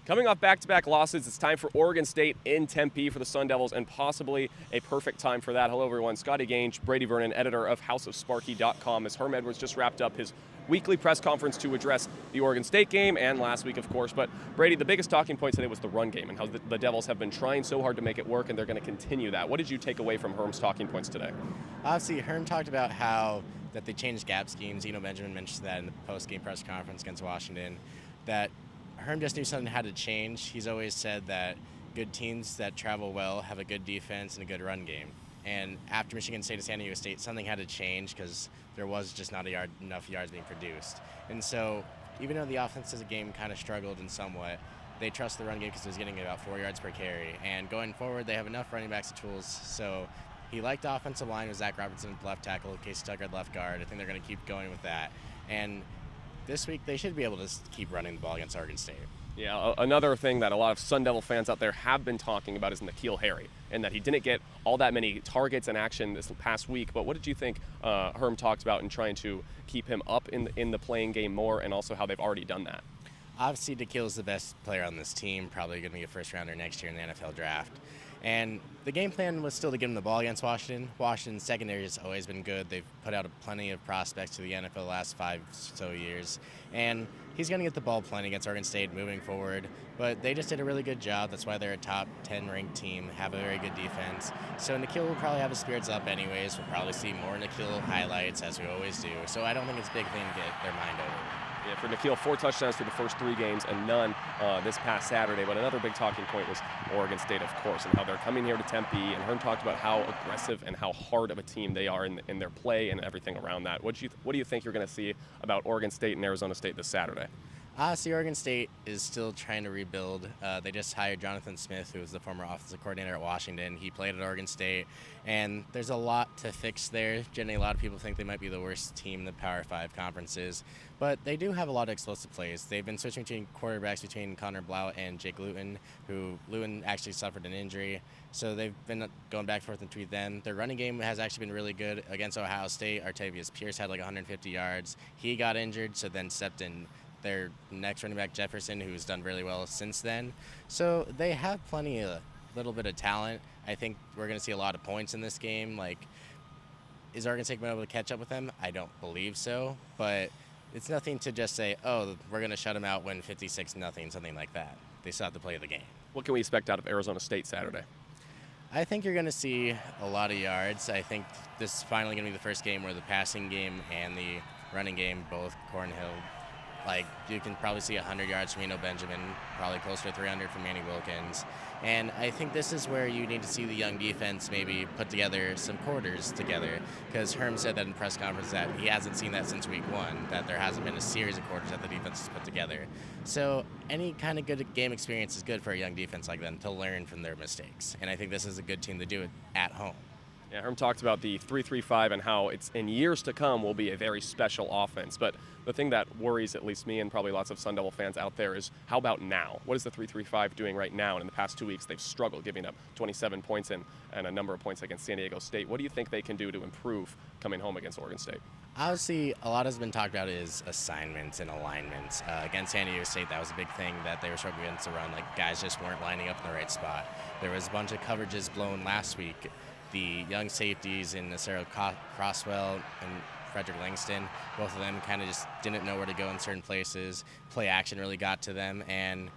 Coming off back-to-back losses, it's time for Oregon State in Tempe for the Sun Devils, and possibly a perfect time for that. Hello, everyone. Scotty, Gange, Brady, Vernon, editor of houseofsparky.com, as Herm Edwards just wrapped up his weekly press conference to address the Oregon State game and last week, of course. But, Brady, the biggest talking point today was the run game and how the Devils have been trying so hard to make it work, and they're going to continue that. What did you take away from Herm's talking points today? Obviously, Herm talked about how that they changed gap schemes. Benjamin mentioned that in the post-game press conference against Washington, that Herm just knew something had to change. He's always said that good teams that travel well have a good defense and a good run game. And after Michigan State and San Diego State, something had to change because there was just not enough yards being produced. And so even though the offensive game kind of struggled in somewhat, they trust the run game because it was getting about 4 yards per carry. And going forward, they have enough running backs and tools. So he liked the offensive line with Zach Robertson at left tackle, Casey Tucker at left guard. I think they're going to keep going with that. And this week, they should be able to keep running the ball against Oregon State. Yeah, another thing that a lot of Sun Devil fans out there have been talking about is N'Keal Harry, and that he didn't get all that many targets and action this past week. But what did you think Herm talked about in trying to keep him up in the playing game more, and also how they've already done that? Obviously, N'Keal is the best player on this team, probably going to be a first-rounder next year in the NFL draft. And the game plan was still to give him the ball against Washington. Washington's secondary has always been good. They've put out plenty of prospects to the NFL the last 5 or so years. And he's going to get the ball plenty against Oregon State moving forward. But they just did a really good job. That's why they're a top 10 ranked team, have a very good defense. So N'Keal will probably have his spirits up anyways. We'll probably see more N'Keal highlights as we always do. So I don't think it's a big thing to get their mind over. Yeah, for N'Keal, 4 touchdowns through the first 3 games and none this past Saturday. But another big talking point was Oregon State, of course, and how they're coming here to Tempe. And Herm talked about how aggressive and how hard of a team they are in their play and everything around that. What do you think you're going to see about Oregon State and Arizona State this Saturday? Honestly, Oregon State is still trying to rebuild. They just hired Jonathan Smith, who was the former offensive coordinator at Washington. He played at Oregon State, and there's a lot to fix there. Generally, a lot of people think they might be the worst team in the Power 5 conferences, but they do have a lot of explosive plays. They've been switching between quarterbacks between Connor Blount and Jake Luton, who Luton actually suffered an injury, so they've been going back and forth between them. Their running game has actually been really good against Ohio State. Artavius Pierce had like 150 yards. He got injured, so then stepped in their next running back, Jefferson, who's done really well since then. So they have plenty of little bit of talent. I think we're going to see a lot of points in this game. Like, is Oregon State going to be able to catch up with them? I don't believe so, but it's nothing to just say, oh, we're going to shut them out, win 56-0, something like that. They still have to play the game. What can we expect out of Arizona State Saturday? I think you're going to see a lot of yards. I think this is finally going to be the first game where the passing game and the running game both Cornhill. Like, you can probably see 100 yards from Benjamin, probably closer to 300 from Manny Wilkins. And I think this is where you need to see the young defense maybe put together some quarters together, because Herm said that in press conference that he hasn't seen that since week 1, that there hasn't been a series of quarters that the defense has put together. So any kind of good game experience is good for a young defense like them to learn from their mistakes. And I think this is a good team to do it at home. Yeah, Herm talked about the 3-3-5 and how it's in years to come will be a very special offense. But the thing that worries at least me and probably lots of Sun Devil fans out there is, how about now? What is the 3-3-5 doing right now? And in the past 2 weeks, they've struggled, giving up 27 points and a number of points against San Diego State. What do you think they can do to improve coming home against Oregon State? Obviously, a lot has been talked about is assignments and alignments. Against San Diego State, that was a big thing that they were struggling against the run. Like, guys just weren't lining up in the right spot. There was a bunch of coverages blown last week. The young safeties in Sarah Crosswell and Frederick Langston, both of them kind of just didn't know where to go in certain places. Play action really got to them. And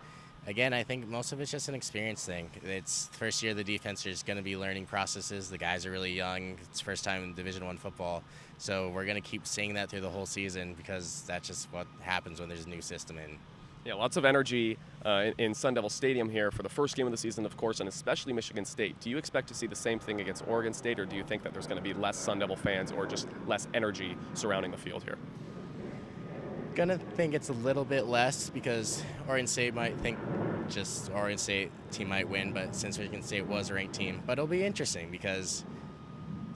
again, I think most of it's just an experience thing. It's the first year the defense is going to be learning processes. The guys are really young. It's first time in Division I football. So we're going to keep seeing that through the whole season, because that's just what happens when there's a new system in. Yeah, lots of energy in Sun Devil Stadium here for the first game of the season, of course, and especially Michigan State. Do you expect to see the same thing against Oregon State, or do you think that there's going to be less Sun Devil fans or just less energy surrounding the field here? Gonna think it's a little bit less, because Oregon State might think just Oregon State team might win, but since Michigan State was a ranked team. But it'll be interesting because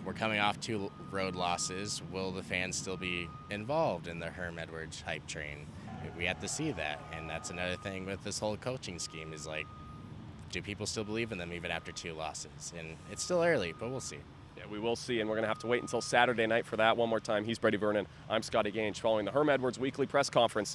we're coming off 2 road losses. Will the fans still be involved in the Herm Edwards hype train? We have to see that, and that's another thing with this whole coaching scheme is, like, do people still believe in them even after 2 losses? And it's still early, but we'll see. Yeah, we will see, and we're going to have to wait until Saturday night for that. One more time, he's Brady Vernon. I'm Scotty Gange, following the Herm Edwards weekly press conference